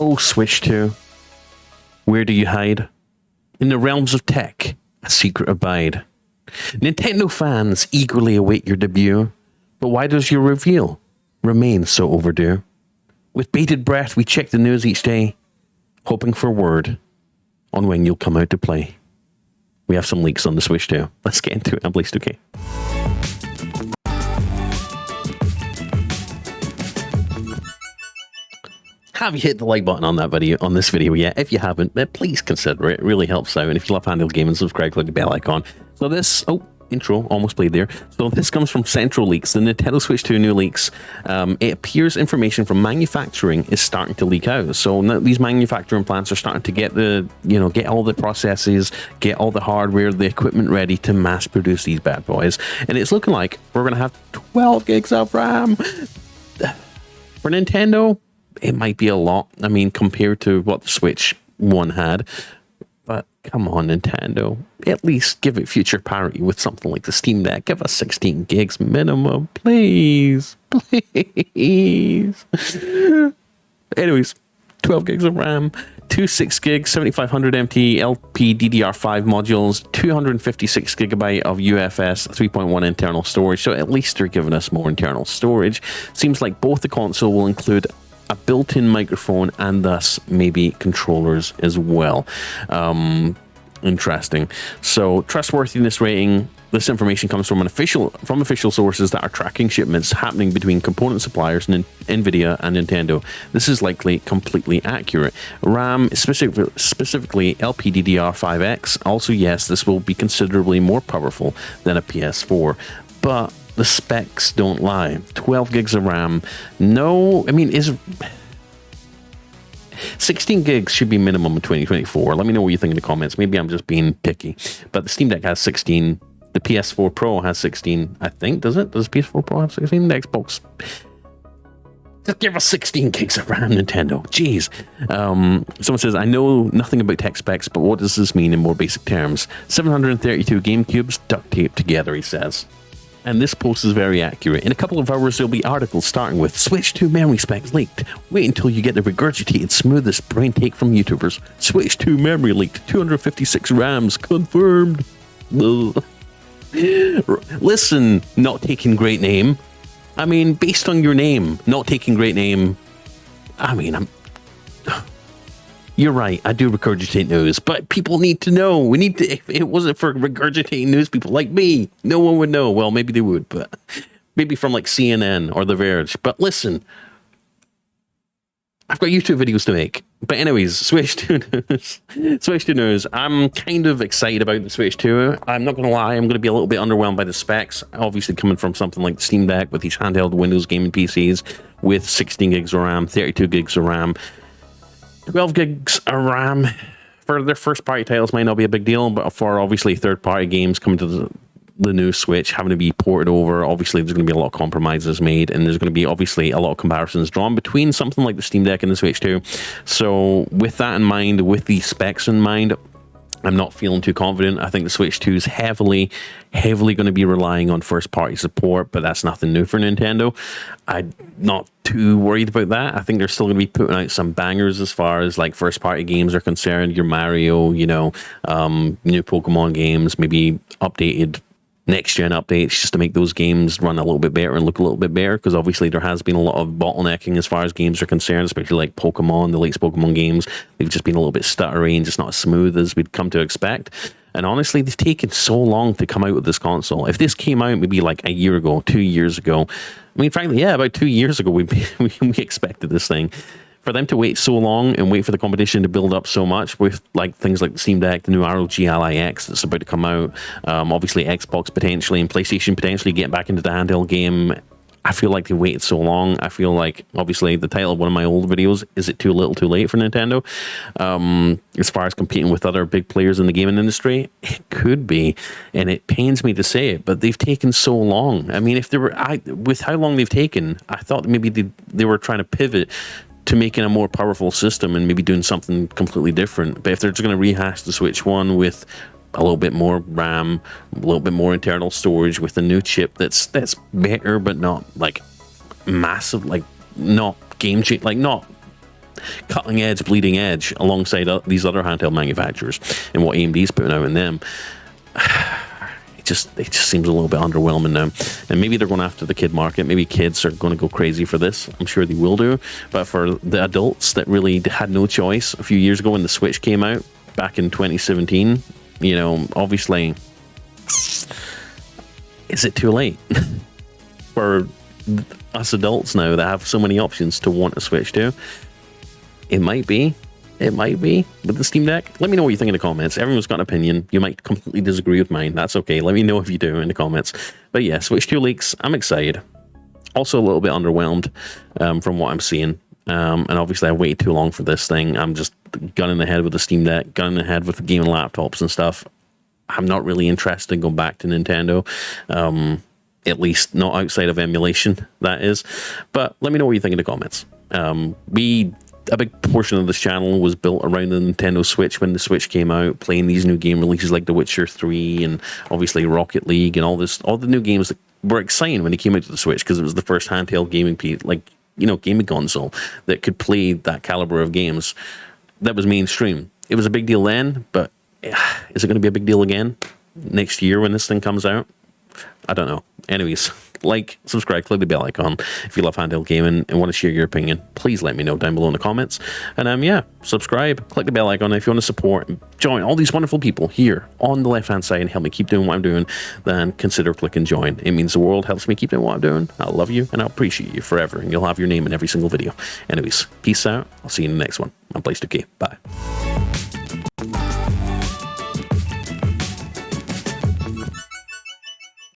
Oh, Switch 2, where do you hide? In the realms of tech, a secret abide. Nintendo fans eagerly await your debut, but why does your reveal remain so overdue? With bated breath, we check the news each day, hoping for word on when you'll come out to play. We have some leaks on the Switch 2. Let's get into it. I'm Blaze 2K. Have you hit the like button on this video yet? If you haven't, please consider it. It really helps out. And if you love handheld gaming, subscribe, click the bell icon. So this, intro almost played there. So this comes from Central Leaks, the Nintendo Switch 2 new leaks. It appears information from manufacturing is starting to leak out. So now these manufacturing plants are starting to get get all the processes, get all the hardware, the equipment ready to mass produce these bad boys. And it's looking like we're going to have 12 gigs of RAM. For Nintendo, it might be a lot. I mean, compared to what the Switch 1 had. But come on, Nintendo. At least give it future parity with something like the Steam Deck. Give us 16 gigs minimum. Please. Please. Anyways, 12 gigs of RAM, 6 gigs, 7500 MT LPDDR5 modules, 256 gigabyte of UFS 3.1 internal storage. So at least they're giving us more internal storage. Seems like both the console will include a built-in microphone and thus maybe controllers as well. Interesting. So trustworthiness rating. This information comes from official sources that are tracking shipments happening between component suppliers and Nvidia and Nintendo. This is likely completely accurate. RAM, specifically LPDDR5X. Also, yes, this will be considerably more powerful than a PS4, but the specs don't lie. 12 gigs of RAM. No, I mean, 16 gigs should be minimum in 2024. Let me know what you think in the comments. Maybe I'm just being picky. But the Steam Deck has 16. The PS4 Pro has 16, I think. Does it? Does PS4 Pro have 16? The Xbox. Just give us 16 gigs of RAM, Nintendo. Jeez. Someone says, I know nothing about tech specs, but what does this mean in more basic terms? 732 GameCubes duct taped together, he says. And this post is very accurate. In a couple of hours, there'll be articles starting with Switch 2 memory specs leaked. Wait until you get the regurgitated, smoothest brain take from YouTubers. Switch 2 memory leaked. 256 RAMs confirmed. Listen, not taking great name. I mean, based on your name, not taking great name. I mean, you're right, I do regurgitate news, but people need to know. We need to, if it wasn't for regurgitating news people like me, no one would know. Well, maybe they would, but maybe from like CNN or The Verge. But listen, I've got YouTube videos to make. But anyways, Switch 2 news. Switch 2 news. I'm kind of excited about the Switch 2. I'm not going to lie, I'm going to be a little bit underwhelmed by the specs. Obviously coming from something like the Steam Deck with these handheld Windows gaming PCs with 16 gigs of RAM, 32 gigs of RAM. 12 gigs of RAM for their first party titles might not be a big deal, but for obviously third party games coming to the new Switch, having to be ported over, obviously there's going to be a lot of compromises made, and there's going to be obviously a lot of comparisons drawn between something like the Steam Deck and the Switch 2. So with that in mind, with the specs in mind, I'm not feeling too confident. I think the Switch 2 is heavily going to be relying on first-party support, but that's nothing new for Nintendo. I'm not too worried about that. I think they're still going to be putting out some bangers as far as like first-party games are concerned. Your Mario, new Pokemon games, maybe updated next-gen updates just to make those games run a little bit better and look a little bit better, because obviously there has been a lot of bottlenecking as far as games are concerned, especially like Pokemon, the latest Pokemon games. They've just been a little bit stuttery and just not as smooth as we'd come to expect. And honestly, they've taken so long to come out with this console. If this came out maybe like a year ago, 2 years ago, I mean, frankly, yeah, about 2 years ago, we expected this thing. For them to wait so long and wait for the competition to build up so much with like things like the Steam Deck, the new ROG Ally X that's about to come out, obviously Xbox potentially and PlayStation potentially getting back into the handheld game, I feel like they waited so long. I feel like obviously the title of one of my old videos, is it too little too late for Nintendo? As far as competing with other big players in the gaming industry, it could be, and it pains me to say it, but they've taken so long. I mean, if they were, with how long they've taken, I thought maybe they were trying to pivot to making a more powerful system and maybe doing something completely different. But if they're just going to rehash the Switch 1 with a little bit more RAM, a little bit more internal storage with a new chip that's better but not like massive, like not game changing, like not cutting edge, bleeding edge alongside these other handheld manufacturers and what AMD's putting out in them. It just seems a little bit underwhelming now. And maybe they're going after the kid market. Maybe kids are going to go crazy for this. I'm sure they will do. But for the adults that really had no choice a few years ago when the Switch came out back in 2017, you know, obviously, is it too late for us adults now that have so many options to want to switch to? It might be. It might be with the Steam Deck. Let me know what you think in the comments. Everyone's got an opinion. You might completely disagree with mine. That's okay. Let me know if you do in the comments. But yeah, Switch 2 leaks. I'm excited. Also a little bit underwhelmed from what I'm seeing. And obviously I waited too long for this thing. I'm just gunning ahead with the Steam Deck, gunning ahead with the gaming laptops and stuff. I'm not really interested in going back to Nintendo. At least not outside of emulation, that is. But let me know what you think in the comments. A big portion of this channel was built around the Nintendo Switch when the Switch came out, playing these new game releases like The Witcher 3 and obviously Rocket League and all the new games that were exciting when they came out to the Switch because it was the first handheld gaming gaming console that could play that caliber of games that was mainstream. It was a big deal then, but is it going to be a big deal again next year when this thing comes out? I don't know. Anyways, like, subscribe, click the bell icon if you love handheld gaming and want to share your opinion. Please let me know down below in the comments. And yeah, subscribe, click the bell icon if you want to support and join all these wonderful people here on the left-hand side and help me keep doing what I'm doing. Then consider clicking join. It means the world, helps me keep doing what I'm doing. I love you and I'll appreciate you forever. And you'll have your name in every single video. Anyways, peace out. I'll see you in the next one. I'm Blaze2K. Bye.